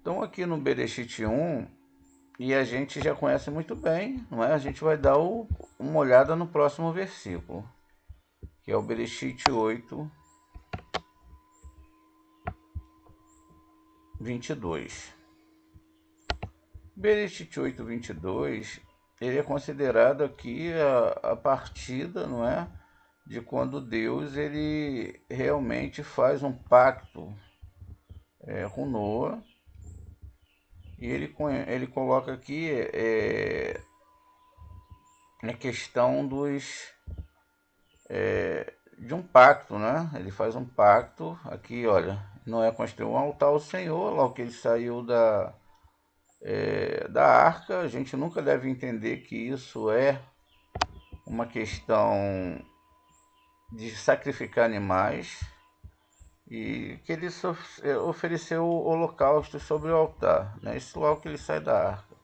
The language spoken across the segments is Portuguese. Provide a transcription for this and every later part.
Então aqui no Bereshit 1, e a gente já conhece muito bem, não é? A gente vai dar uma olhada no próximo versículo, que é o Bereshit 8, 22. Bereshit 8, 22, ele é considerado aqui a partida, não é? De quando Deus ele realmente faz um pacto com Noa, e ele coloca aqui a questão de um pacto, né? Ele faz um pacto aqui, olha, Noé construiu um altar ao Senhor, logo que ele saiu da arca. A gente nunca deve entender que isso é uma questão de sacrificar animais, e que ele ofereceu holocaustos sobre o altar, né? Isso logo que ele sai da arca.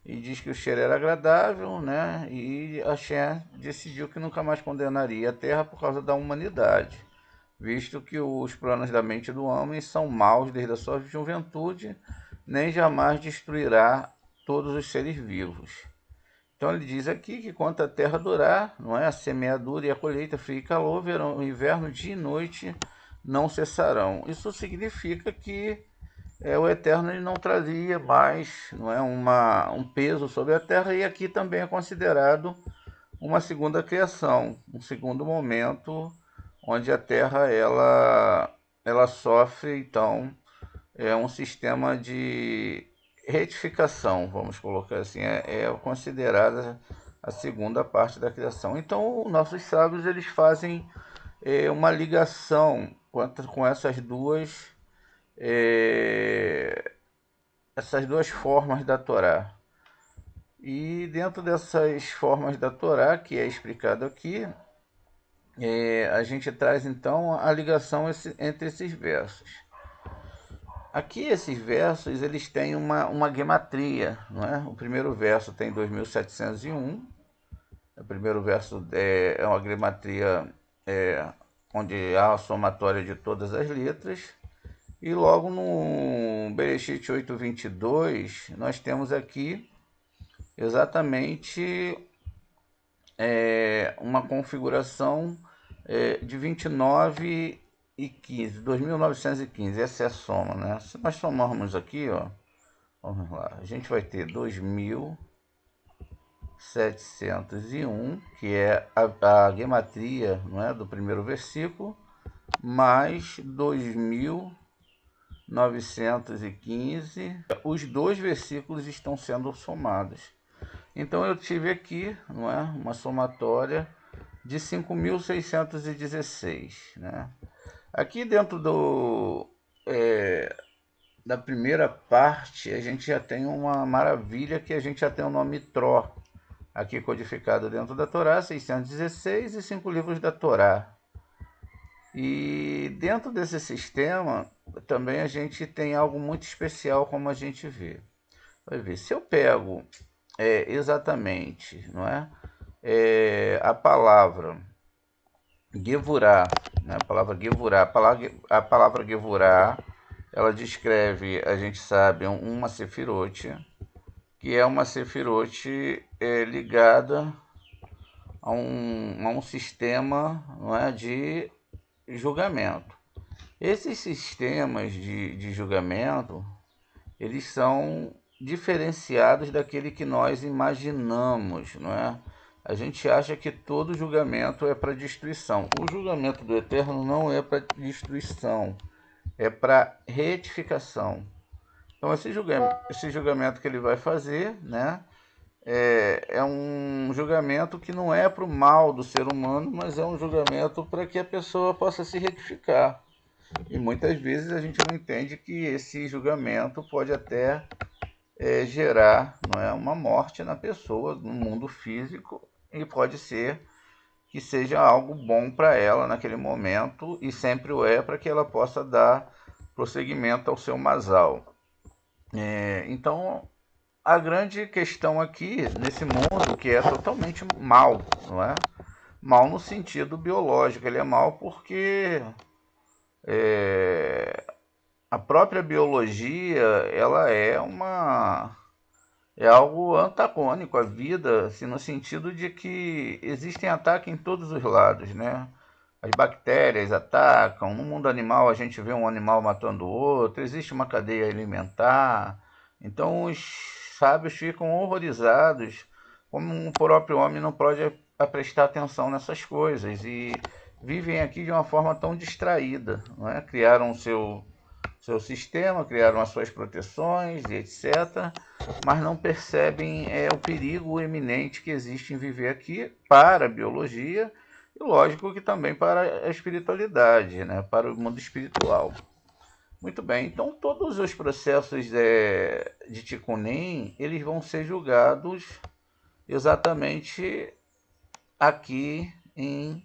E diz que o cheiro era agradável, né? E Hashem decidiu que nunca mais condenaria a terra por causa da humanidade, visto que os planos da mente do homem são maus desde a sua juventude, nem jamais destruirá todos os seres vivos. Então ele diz aqui que quanto a terra durar, não é, a semeadura e a colheita, frio e calor, verão, inverno, dia e noite não cessarão. Isso significa que o Eterno ele não trazia mais, não é, um peso sobre a terra, e aqui também é considerado uma segunda criação, um segundo momento onde a terra ela sofre, então um sistema de retificação, vamos colocar assim, é considerada a segunda parte da criação. Então nossos sábios eles fazem uma ligação com essas duas formas da Torá. E dentro dessas formas da Torá, que é explicado aqui, a gente traz então a ligação entre esses versos. Aqui esses versos eles têm uma gematria, não é? O primeiro verso tem 2701, o primeiro verso é uma gematria onde há a somatória de todas as letras. E logo no Bereshit 8:22 nós temos aqui exatamente uma configuração de 2915. Essa é a soma, né? Se nós somarmos aqui, ó, vamos lá, a gente vai ter 2701, que é a gematria, não é, do primeiro versículo, mais 2915. Os dois versículos estão sendo somados. Então eu tive aqui, não é, uma somatória de 5.616, né? Aqui dentro da primeira parte, a gente já tem uma maravilha, que a gente já tem o nome Tró, aqui codificado dentro da Torá, 616 e 5 livros da Torá. E dentro desse sistema, também a gente tem algo muito especial, como a gente vê. Vai ver, se eu pego exatamente, não é, a palavra Gevurá, né? A palavra Gevurá, ela descreve, a gente sabe, uma sefirote, que é uma sefirote ligada a um sistema, não é, de julgamento. Esses sistemas de julgamento, eles são diferenciados daquele que nós imaginamos, não é? A gente acha que todo julgamento é para destruição. O julgamento do Eterno não é para destruição, é para retificação. Então esse julgamento que ele vai fazer, né, é um julgamento que não é para o mal do ser humano, mas é um julgamento para que a pessoa possa se retificar. E muitas vezes a gente não entende que esse julgamento pode até gerar, não é, uma morte na pessoa, no mundo físico, e pode ser que seja algo bom para ela naquele momento, e sempre o é, para que ela possa dar prosseguimento ao seu masal. Então, a grande questão aqui, nesse mundo que é totalmente mal, não é? Mal no sentido biológico, ele é mal porque é, a própria biologia, ela é algo antagônico à vida, assim, no sentido de que existem ataques em todos os lados, né? As bactérias atacam, no mundo animal a gente vê um animal matando o outro, existe uma cadeia alimentar. Então os sábios ficam horrorizados como o próprio homem não pode prestar atenção nessas coisas e vivem aqui de uma forma tão distraída, não é? Criaram o seu sistema, criaram as suas proteções e etc., mas não percebem o perigo eminente que existe em viver aqui para a biologia e, lógico, que também para a espiritualidade, né? Para o mundo espiritual. Muito bem, então todos os processos de Tikkunim, eles vão ser julgados exatamente aqui em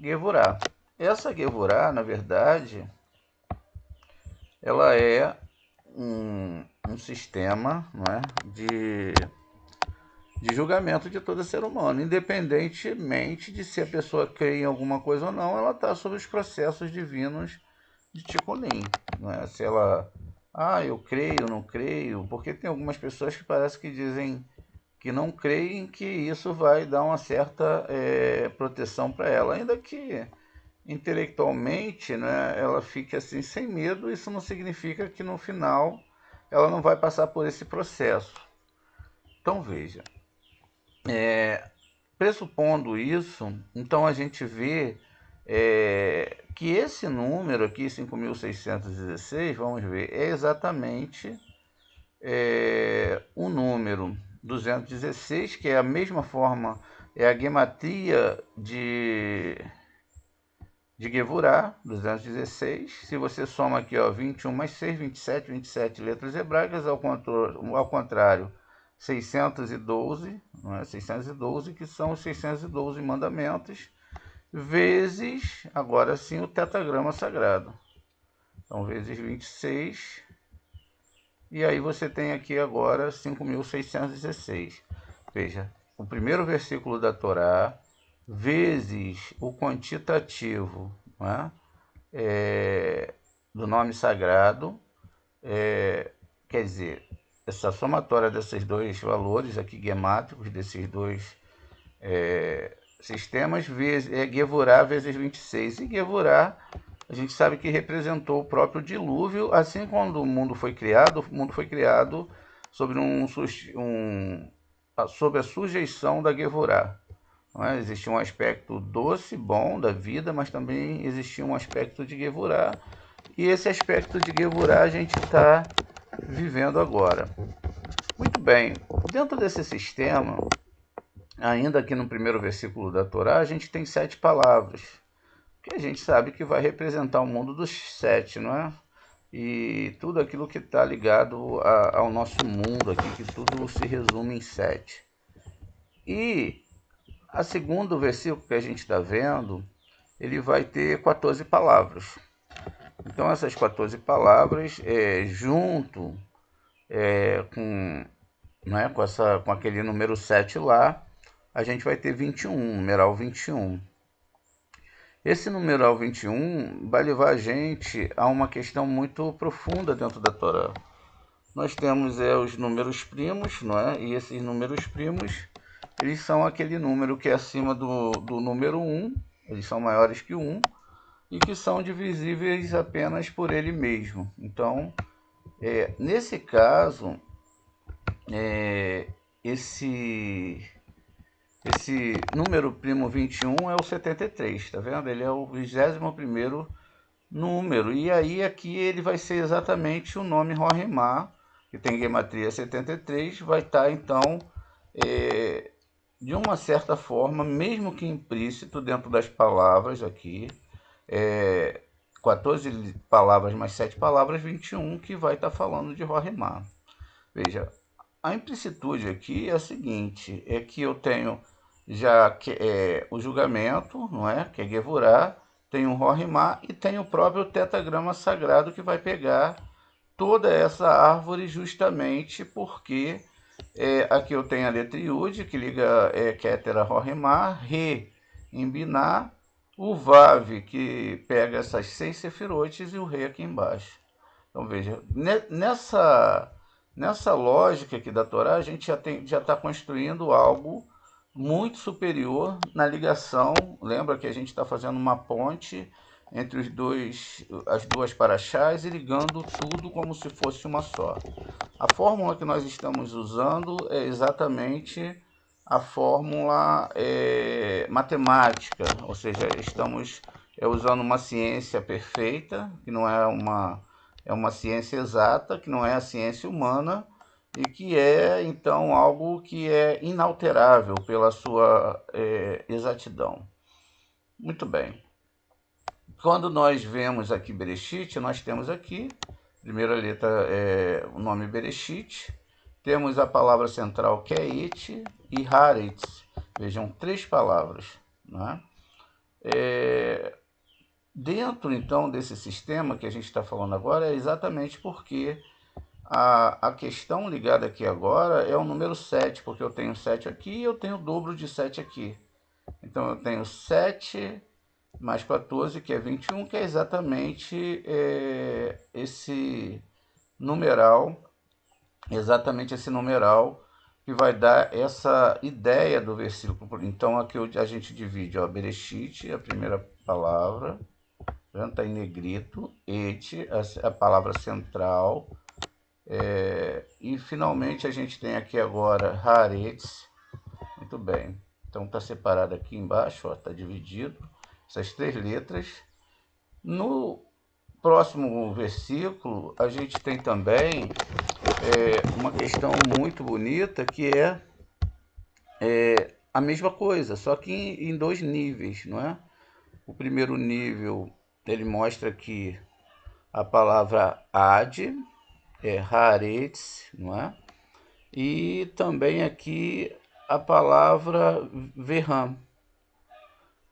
Gevurah. Essa Gevurah, na verdade, ela é um sistema, não é, de julgamento de todo ser humano, independentemente de se a pessoa crê em alguma coisa ou não, ela está sob os processos divinos de Tikkunim, não é? Se ela, eu creio, não creio, porque tem algumas pessoas que parece que dizem que não creem que isso vai dar uma certa proteção para ela, ainda que intelectualmente, né, ela fique assim sem medo, isso não significa que no final ela não vai passar por esse processo. Então veja, pressupondo isso, então a gente vê que esse número aqui, 5.616, vamos ver, é exatamente o número 216, que é a mesma forma, é a gematria de Gevurah, 216. Se você soma aqui, ó, 21 mais 6, 27 letras hebraicas, ao contrário, 612, não é? 612, que são os 612 mandamentos, vezes, agora sim, o tetagrama sagrado. Então, vezes 26, e aí você tem aqui agora 5.616. Veja, o primeiro versículo da Torá, vezes o quantitativo, não é? Do nome sagrado, quer dizer, essa somatória desses dois valores aqui gemátricos, desses dois sistemas, Gevurah vezes 26. E Gevurah, a gente sabe que representou o próprio dilúvio, assim quando o mundo foi criado sobre, sob a sujeição da Gevurah. É? Existia um aspecto doce, bom da vida, mas também existia um aspecto de Gevurah. E esse aspecto de Gevurah a gente está vivendo agora. Muito bem, dentro desse sistema, ainda aqui no primeiro versículo da Torá, a gente tem 7 palavras, que a gente sabe que vai representar o mundo dos 7, não é? E tudo aquilo que está ligado ao nosso mundo aqui, que tudo se resume em 7. E a segundo versículo que a gente está vendo, ele vai ter 14 palavras. Então essas 14 palavras, junto né, com aquele número 7 lá, a gente vai ter 21, numeral 21. Esse numeral 21 vai levar a gente a uma questão muito profunda dentro da Torá. Nós temos os números primos, não é? E esses números primos, eles são aquele número que é acima do número 1, eles são maiores que 1, e que são divisíveis apenas por ele mesmo. Então, nesse caso, esse número primo 21 é o 73, tá vendo? Ele é o 21º número. E aí aqui ele vai ser exatamente o nome Rorimá, que tem gematria 73, vai estar então, de uma certa forma, mesmo que implícito dentro das palavras aqui, 14 palavras mais 7 palavras, 21, que vai estar falando de Rorimá. Veja, a implicitude aqui é a seguinte, é que eu tenho já o julgamento, não é? Que é Gevurah, tem o Rorimá e tem o próprio tetagrama sagrado que vai pegar toda essa árvore justamente porque Aqui eu tenho a letra Yud, que liga Ketera Rorimá, Re em Biná, o Vav, que pega essas 6 sefirotes, e o Re aqui embaixo. Então veja, nessa lógica aqui da Torá, a gente já está construindo algo muito superior na ligação. Lembra que a gente está fazendo uma ponte entre as duas paraxás e ligando tudo como se fosse uma só. A fórmula que nós estamos usando é exatamente a fórmula matemática, ou seja, estamos usando uma ciência perfeita, que não é uma ciência exata, que não é a ciência humana, e que é, então, algo que é inalterável pela sua exatidão. Muito bem. Quando nós vemos aqui Bereshit, nós temos aqui, primeira letra o nome Bereshit, temos a palavra central que é It e Haaretz. Vejam, 3 palavras. Né? Dentro, então, desse sistema que a gente está falando agora, é exatamente porque a questão ligada aqui agora é o número 7, porque eu tenho 7 aqui e eu tenho o dobro de 7 aqui. Então, eu tenho 7 mais 14, que é 21, que é exatamente esse numeral, que vai dar essa ideia do versículo. Então, aqui a gente divide, ó, Bereshit, a primeira palavra, está em negrito, Et, a palavra central, e finalmente a gente tem aqui agora Haaretz. Muito bem, então está separado aqui embaixo, está dividido, essas 3 letras. No próximo versículo, a gente tem também uma questão muito bonita, que é a mesma coisa, só que em 2 níveis, não é? O primeiro nível, ele mostra que a palavra ad é Haaretz, não é? E também aqui a palavra Verham.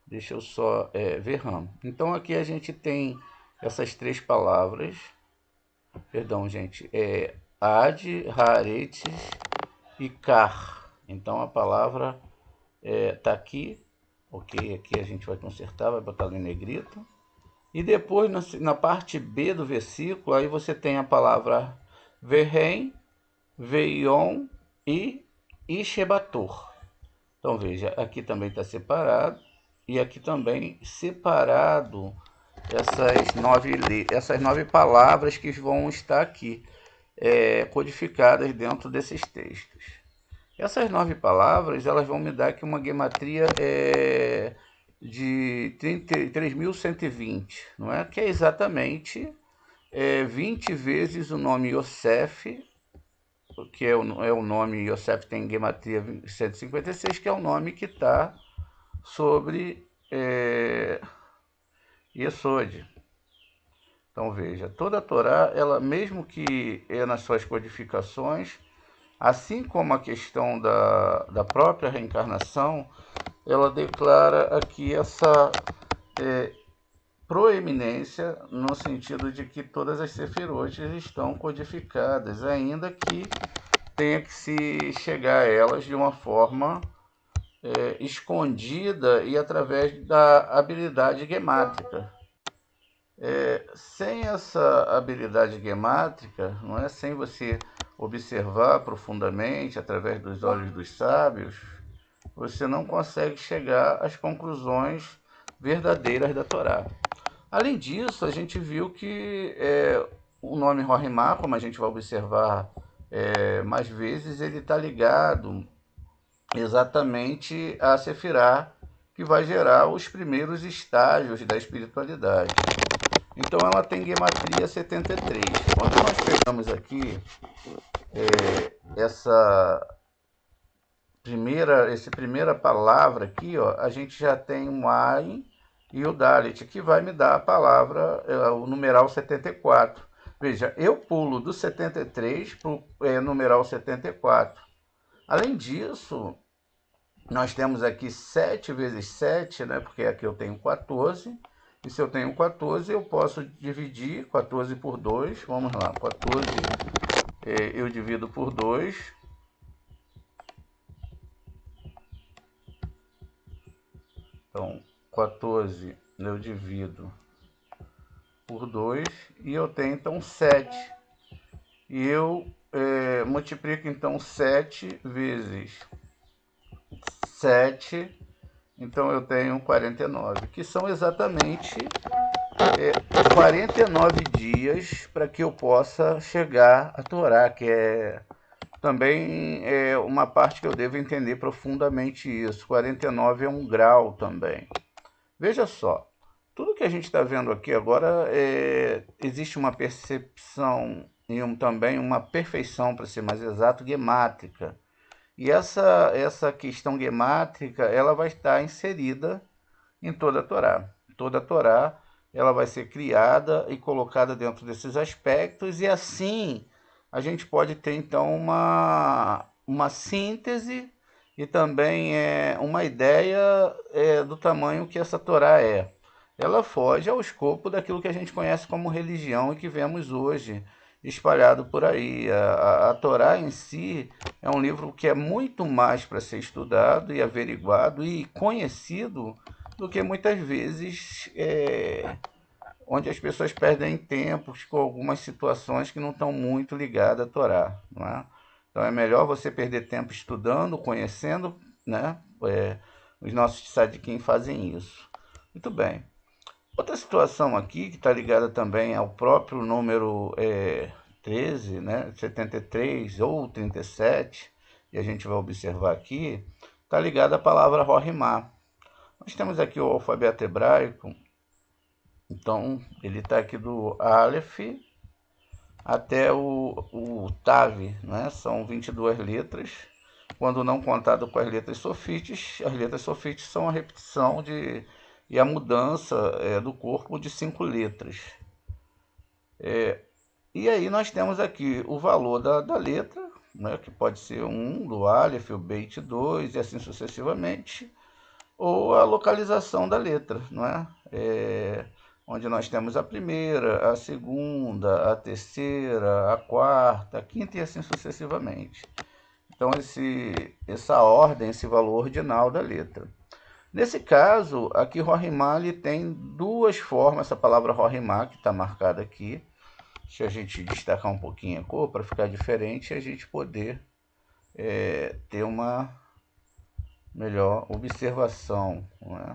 Deixa eu só Verham. Então aqui a gente tem essas 3 palavras. Perdão, gente. Ad, Haaretz e Kar. Então a palavra está aqui. Ok, aqui a gente vai consertar, vai botar no negrito. E depois, na parte B do versículo, aí você tem a palavra Verhem, Veion e Ishebator. Então veja, aqui também está separado, e aqui também separado essas 9 palavras que vão estar aqui codificadas dentro desses textos. Essas 9 palavras, elas vão me dar aqui uma gematria de 33.120, não é? Que é exatamente 20 vezes o nome Yosef, que é o nome Yosef, tem gematria 156, que é o nome que está sobre Yesod. Então veja, toda a Torá, ela, mesmo que nas suas codificações, assim como a questão da própria reencarnação, ela declara aqui essa proeminência, no sentido de que todas as sefirotes estão codificadas, ainda que tenha que se chegar a elas de uma forma escondida e através da habilidade gemátrica. Sem essa habilidade gemátrica, não é, sem você observar profundamente através dos olhos dos sábios, você não consegue chegar às conclusões verdadeiras da Torá. Além disso, a gente viu que o nome Rorimá, como a gente vai observar mais vezes, ele está ligado exatamente a Sefirá, que vai gerar os primeiros estágios da espiritualidade. Então ela tem gematria 73. Quando nós pegamos aqui essa primeira palavra aqui, ó, a gente já tem o Ain e o Dalet, que vai me dar a palavra, o numeral 74. Veja, eu pulo do 73 para o numeral 74. Além disso, nós temos aqui 7 vezes 7, né, porque aqui eu tenho 14. E se eu tenho 14, eu posso dividir 14 por 2. Vamos lá, 14 eu divido por 2. Então, 14 eu divido por 2 e eu tenho então 7. E eu multiplico então 7 vezes 7, então eu tenho 49, que são exatamente 49 dias para que eu possa chegar a Torá, que também é uma parte que eu devo entender profundamente isso. 49 é um grau também. Veja só, tudo que a gente está vendo aqui agora, existe uma percepção e também uma perfeição, para ser mais exato, gemátrica. E essa questão gemátrica, ela vai estar inserida em toda a Torá. Toda a Torá, ela vai ser criada e colocada dentro desses aspectos, e assim a gente pode ter então uma síntese e também uma ideia do tamanho que essa Torá é. Ela foge ao escopo daquilo que a gente conhece como religião e que vemos hoje espalhado por aí. A Torá em si é um livro que é muito mais para ser estudado e averiguado e conhecido do que muitas vezes onde as pessoas perdem tempo com algumas situações que não estão muito ligadas à Torá, não é? Então é melhor você perder tempo estudando, conhecendo, né? Os nossos tzadikim fazem isso. Muito bem. Outra situação aqui que está ligada também ao próprio número 13, né? 73 ou 37, e a gente vai observar aqui, está ligada à palavra Rorimá. Nós temos aqui o alfabeto hebraico, então ele está aqui do Aleph até o Tav, né? São 22 letras. Quando não contado com as letras sofites são a repetição e a mudança do corpo de 5 letras. E aí nós temos aqui o valor da letra, né? Que pode ser 1 do Aleph, o Beit 2 e assim sucessivamente, ou a localização da letra, não é? Onde nós temos a primeira, a segunda, a terceira, a quarta, a quinta e assim sucessivamente. Então, essa ordem, esse valor ordinal da letra. Nesse caso, aqui Rorimá tem duas formas, essa palavra Rorimá que está marcada aqui. Deixa a gente destacar um pouquinho a cor para ficar diferente e a gente poder ter uma melhor observação, não é?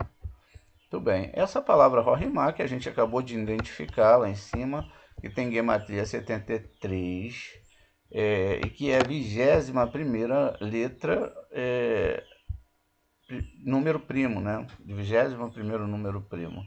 Tudo bem. Essa palavra Rorimá, que a gente acabou de identificar lá em cima, que tem gematria 73, e que é a 21ª letra, número primo, né? 21º número primo.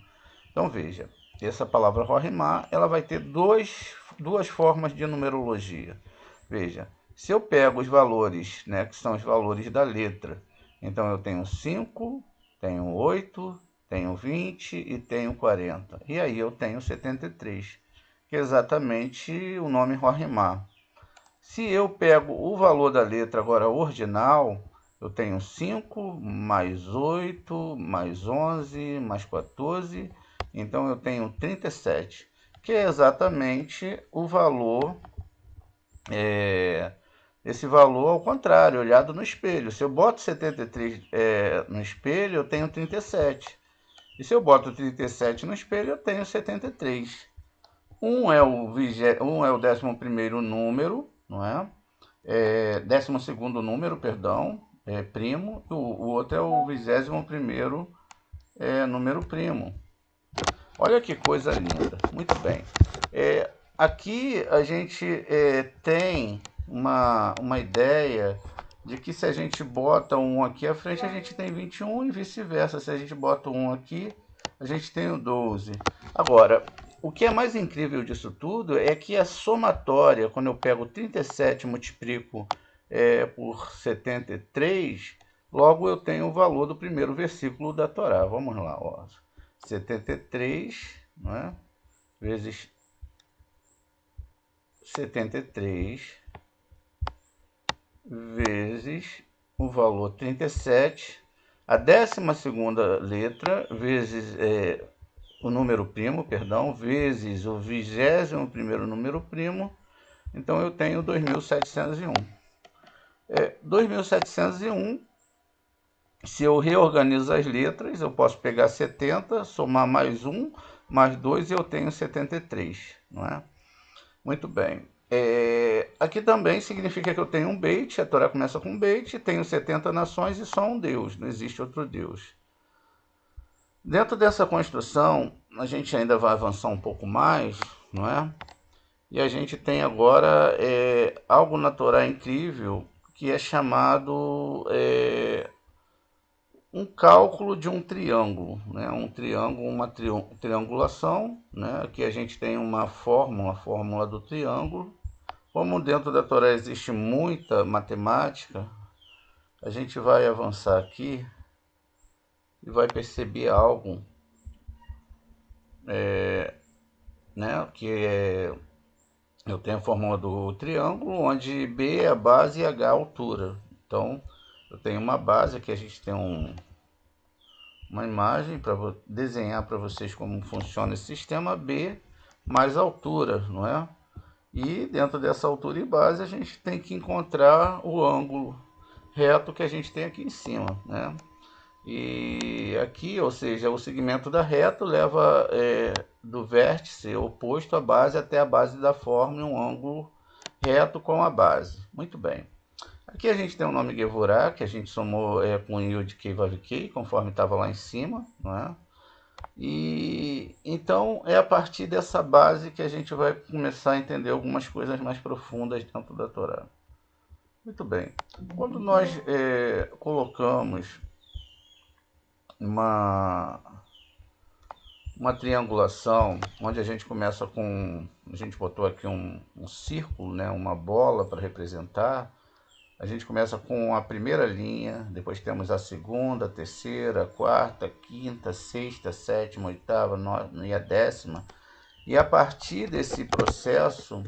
Então veja, essa palavra Rorimá, ela vai ter duas formas de numerologia. Veja, se eu pego os valores, né, que são os valores da letra, então eu tenho 5, tenho 8, tenho 20 e tenho 40. E aí eu tenho 73, que é exatamente o nome Rorimá. Se eu pego o valor da letra agora ordinal, eu tenho 5 mais 8 mais 11 mais 14, então eu tenho 37, que é exatamente o valor, esse valor ao contrário, olhado no espelho. Se eu boto 73 no espelho, eu tenho 37. E se eu boto 37 no espelho, eu tenho 73. Um é o 11º número, não é? 12º número, perdão, primo, o outro é o 21º número primo. Olha que coisa linda, muito bem. Aqui a gente tem uma ideia de que se a gente bota um aqui à frente, a gente tem 21 e vice-versa. Se a gente bota um aqui, a gente tem o 12. Agora, o que é mais incrível disso tudo é que a somatória, quando eu pego 37 e multiplico por 73, logo eu tenho o valor do primeiro versículo da Torá. Vamos lá, ó. 73, não é? Vezes 73 vezes o valor 37, a 12ª letra vezes o número primo, perdão, vezes o 21º número primo, então eu tenho 2701. 2701 se eu reorganizo as letras, eu posso pegar 70, somar mais 1, mais 2 e eu tenho 73, não é? Muito bem. Aqui também significa que eu tenho um Beit, a Torá começa com Beit, tenho 70 nações e só um Deus, não existe outro Deus. Dentro dessa construção, a gente ainda vai avançar um pouco mais, não é? E a gente tem agora algo na Torá incrível que é chamado um cálculo de um triângulo, né? Um triângulo, uma triangulação, né? Aqui a gente tem uma fórmula, a fórmula do triângulo. Como dentro da Torá existe muita matemática, a gente vai avançar aqui e vai perceber algo, né? Eu tenho a fórmula do triângulo, onde B é a base e H é a altura. Então, eu tenho uma base, aqui a gente tem uma imagem para desenhar para vocês como funciona esse sistema B mais altura, não é? E dentro dessa altura e base a gente tem que encontrar o ângulo reto que a gente tem aqui em cima, né? E aqui, ou seja, o segmento da reta leva do vértice oposto à base até a base da forma em um ângulo reto com a base. Muito bem. Aqui a gente tem o nome Gevurah, que a gente somou com Yud Kei Vav Kei, conforme estava lá em cima, não é? E então é a partir dessa base que a gente vai começar a entender algumas coisas mais profundas dentro da Torá. Muito bem. Quando nós colocamos uma triangulação, onde a gente começa com, a gente botou aqui um círculo, né, uma bola para representar. A gente começa com a primeira linha, depois temos a segunda, a terceira, a quarta, a quinta, a sexta, a sétima, a oitava, nona e a décima. E a partir desse processo,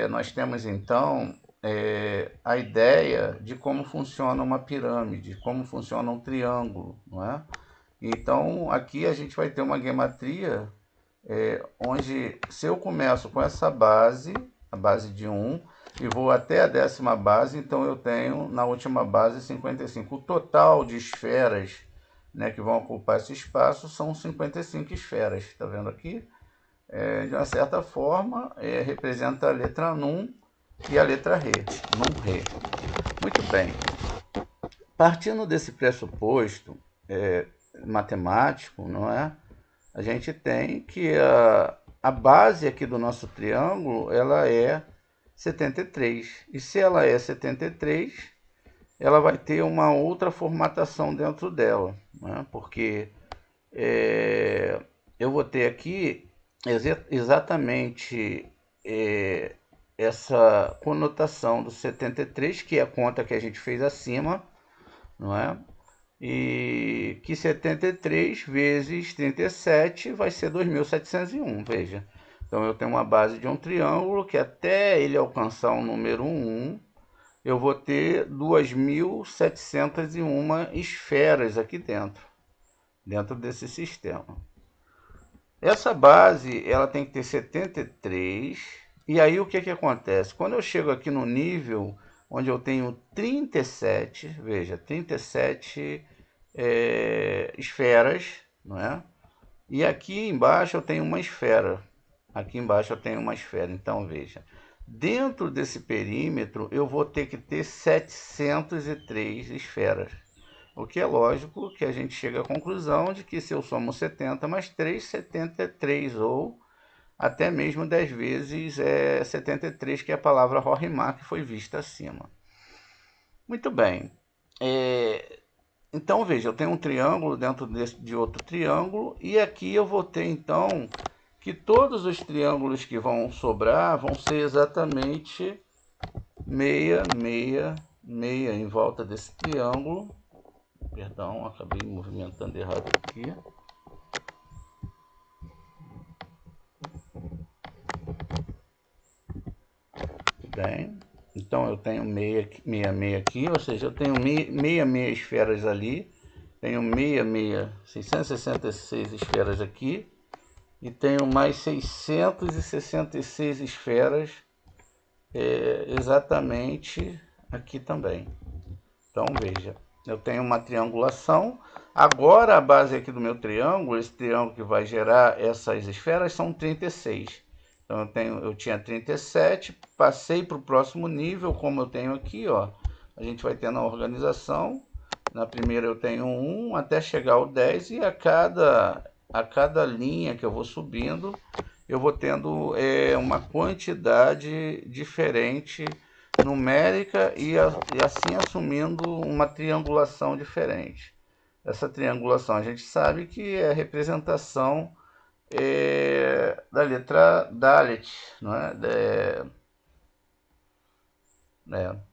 nós temos então a ideia de como funciona uma pirâmide, como funciona um triângulo, não é? Então, aqui a gente vai ter uma gematria onde, se eu começo com essa base, a base de 1, e vou até a décima base, então eu tenho na última base 55. O total de esferas, né, que vão ocupar esse espaço são 55 esferas. Está vendo aqui? De uma certa forma, representa a letra Num e a letra Re. Num, Re. Muito bem. Partindo desse pressuposto matemático, não é? A gente tem que a base aqui do nosso triângulo, ela é 73. E se ela é 73, ela vai ter uma outra formatação dentro dela, né? Porque eu vou ter aqui exatamente essa conotação do 73, que é a conta que a gente fez acima, não é? E que 73 vezes 37 vai ser 2.701, veja. Então eu tenho uma base de um triângulo que até ele alcançar o número 1, eu vou ter 2.701 esferas aqui dentro desse sistema. Essa base ela tem que ter 73, e aí o que acontece? Quando eu chego aqui no nível onde eu tenho 37, veja, 37 esferas, não é? E aqui embaixo eu tenho uma esfera. Aqui embaixo eu tenho uma esfera. Então, veja, dentro desse perímetro eu vou ter que ter 703 esferas. O que é lógico que a gente chega à conclusão de que se eu somo 70 mais 3, 73, ou até mesmo 10 vezes 73, que é a palavra Rorimá, que foi vista acima. Muito bem. Então, veja, eu tenho um triângulo dentro de outro triângulo, e aqui eu vou ter, então, que todos os triângulos que vão sobrar vão ser exatamente meia, meia, meia em volta desse triângulo. Perdão, acabei movimentando errado aqui. Bem, então eu tenho meia, meia, meia aqui, ou seja, eu tenho meia, meia esferas ali, tenho meia, meia, 666 esferas aqui, e tenho mais 666 esferas exatamente aqui também. Então, veja, Eu tenho uma triangulação. Agora a base aqui do meu triângulo, esse triângulo que vai gerar essas esferas, são 36. Então eu tinha 37, passei para o próximo nível, como eu tenho aqui, ó. A gente vai tendo a organização. Na primeira eu tenho 1 até chegar ao 10 e a cada linha que eu vou subindo, eu vou tendo uma quantidade diferente numérica e assim assumindo uma triangulação diferente. Essa triangulação a gente sabe que é a representação da letra Dalet, não é?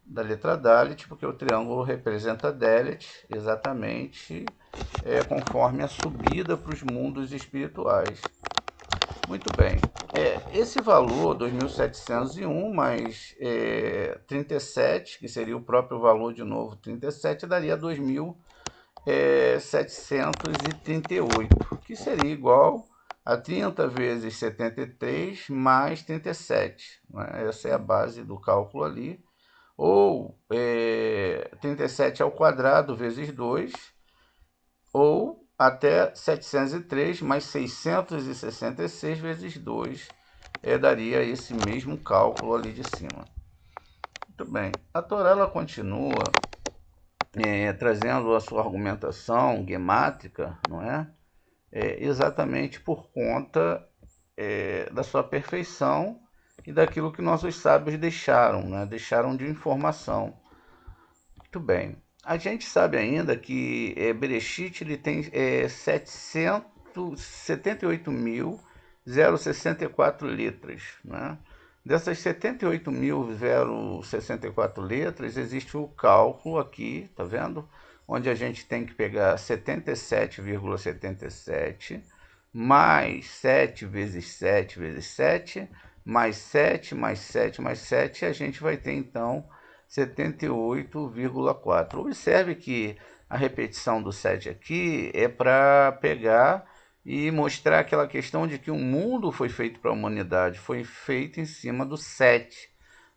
Da letra Dalet, porque o triângulo representa Dalet exatamente conforme a subida para os mundos espirituais. Muito bem. Esse valor, 2.701 mais 37, que seria o próprio valor de novo, 37, daria 2.738, que seria igual a 30 vezes 73 mais 37. Né? Essa é a base do cálculo ali. Ou 37 ao quadrado vezes 2, ou até 703 mais 666 vezes 2 daria esse mesmo cálculo ali de cima. Muito bem. A Torá ela continua trazendo a sua argumentação gemátrica, não é? Exatamente por conta da sua perfeição e daquilo que nossos sábios deixaram, né? Deixaram de informação. Muito bem. A gente sabe ainda que Bereshit ele tem 778.064 letras. Né? Dessas 78.064 letras, existe o cálculo aqui, tá vendo? Onde a gente tem que pegar 77,77 mais 7 vezes 7 vezes 7, mais 7, mais 7, mais 7, e a gente vai ter então 78,4. Observe que a repetição do 7 aqui é para pegar e mostrar aquela questão de que o mundo foi feito para a humanidade, foi feito em cima do 7.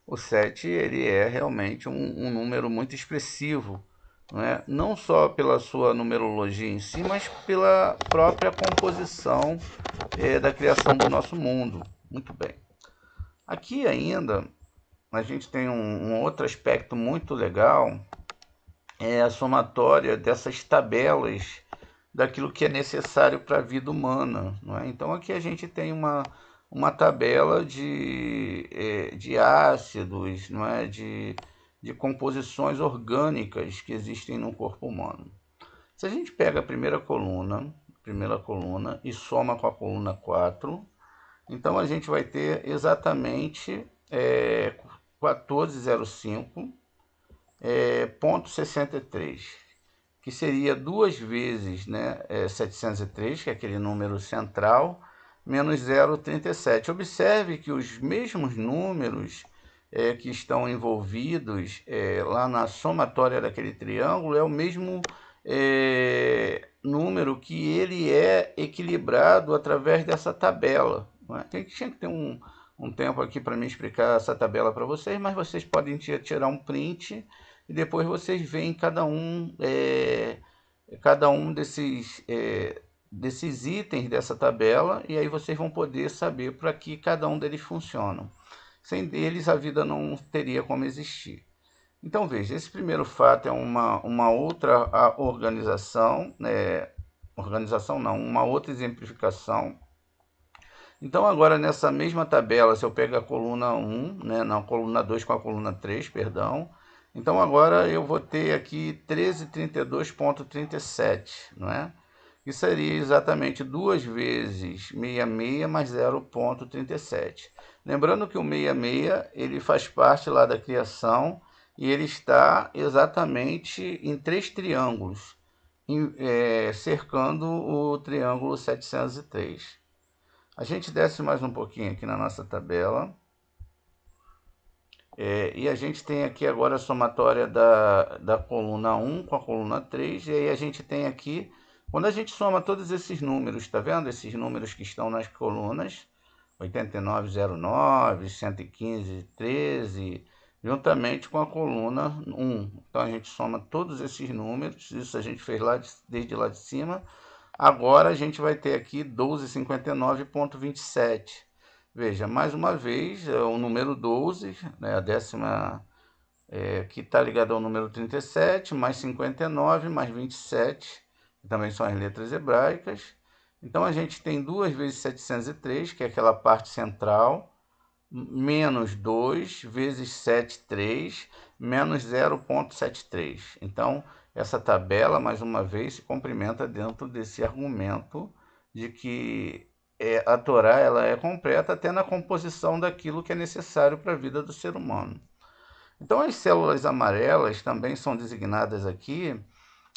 O 7 ele é realmente um número muito expressivo, não é? Não só pela sua numerologia em si, mas pela própria composição da criação do nosso mundo. Muito bem. Aqui ainda a gente tem um outro aspecto muito legal, é a somatória dessas tabelas daquilo que é necessário para a vida humana. Não é? Então aqui a gente tem uma tabela de ácidos, não é? De composições orgânicas que existem no corpo humano. Se a gente pega a primeira coluna e soma com a coluna 4, então a gente vai ter exatamente 1405,63, que seria 2 vezes, né, 703, que é aquele número central, menos 0,37. Observe que os mesmos números que estão envolvidos lá na somatória daquele triângulo é o mesmo número que ele é equilibrado através dessa tabela. Não é? Tinha que ter um tempo aqui para me explicar essa tabela para vocês, mas vocês podem tirar um print e depois vocês veem cada um desses itens dessa tabela, e aí vocês vão poder saber para que cada um deles funciona. Sem deles a vida não teria como existir. Então veja, esse primeiro fato é uma outra organização, uma outra exemplificação. Então agora nessa mesma tabela, se eu pego a coluna 1, né, não, a coluna 2 com a coluna 3, perdão, então agora eu vou ter aqui 1332,37, não é? Que seria exatamente 2 vezes 66 mais 0,37. Lembrando que o 66 ele faz parte lá da criação e ele está exatamente em 3 triângulos, cercando o triângulo 703. A gente desce mais um pouquinho aqui na nossa tabela. E a gente tem aqui agora a somatória da coluna 1 com a coluna 3. E aí a gente tem aqui, quando a gente soma todos esses números, tá vendo? Esses números que estão nas colunas, 8909, 11513, juntamente com a coluna 1. Então a gente soma todos esses números, isso a gente fez desde lá de cima. Agora a gente vai ter aqui 1259,27. Veja, mais uma vez, o número 12, né, a décima, que está ligado ao número 37, mais 59, mais 27, que também são as letras hebraicas. Então a gente tem 2 vezes 703, que é aquela parte central, menos 2 vezes 73, menos 0,73. Então, essa tabela, mais uma vez, se comprimenta dentro desse argumento de que a Torá ela é completa até na composição daquilo que é necessário para a vida do ser humano. Então, as células amarelas também são designadas aqui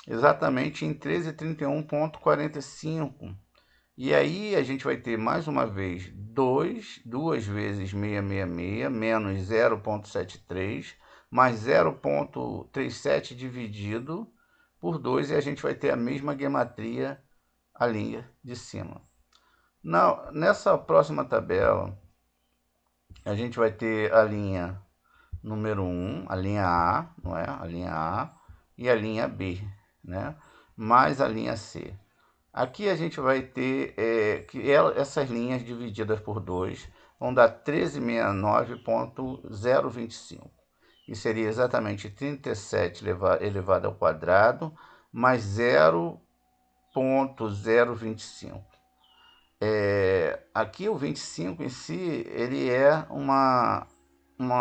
exatamente em 1331,45. E aí a gente vai ter mais uma vez 2 vezes 666 menos 0,73 mais 0,37 dividido por 2 e a gente vai ter a mesma gematria a linha de cima. Nessa próxima tabela, a gente vai ter a linha número 1, a linha A, não é? A linha A e a linha B, né? Mais a linha C. Aqui a gente vai ter essas linhas divididas por 2 vão dar 1369,025. Que seria exatamente 37 elevado ao quadrado mais 0,025. Aqui o 25 em si, ele é uma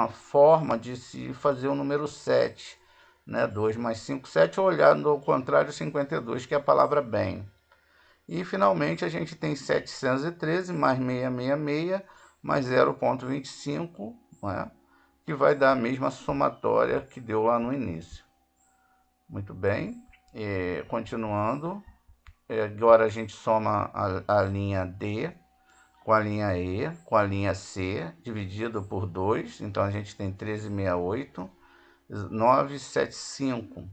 forma de se fazer o número 7. Né? 2 mais 5, 7, ou olhando ao contrário, 52, que é a palavra bem. E, finalmente, a gente tem 713 mais 666 mais 0,25, né? Que vai dar a mesma somatória que deu lá no início. Muito bem. Continuando. Agora a gente soma a linha D com a linha E, com a linha C, dividido por 2. Então, a gente tem 1368, 975,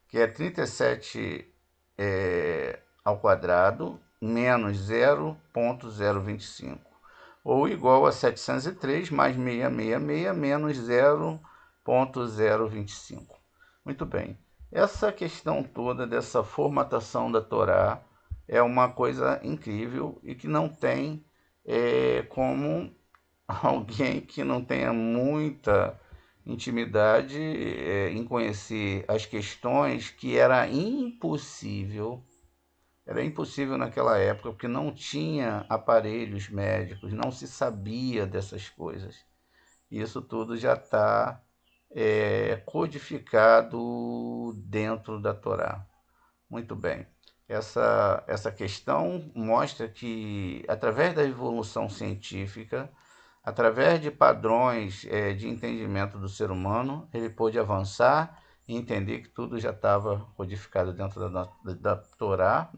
que é 37 ao quadrado menos 0,025, ou igual a 703 mais 666 menos 0,025. Muito bem. Essa questão toda dessa formatação da Torá é uma coisa incrível e que não tem como alguém que não tenha muita intimidade em conhecer as questões, que era impossível naquela época, porque não tinha aparelhos médicos, não se sabia dessas coisas. Isso tudo já está codificado dentro da Torá. Muito bem. Essa questão mostra que, através da evolução científica, através de padrões de entendimento do ser humano, ele pôde avançar e entender que tudo já estava codificado dentro da Torá.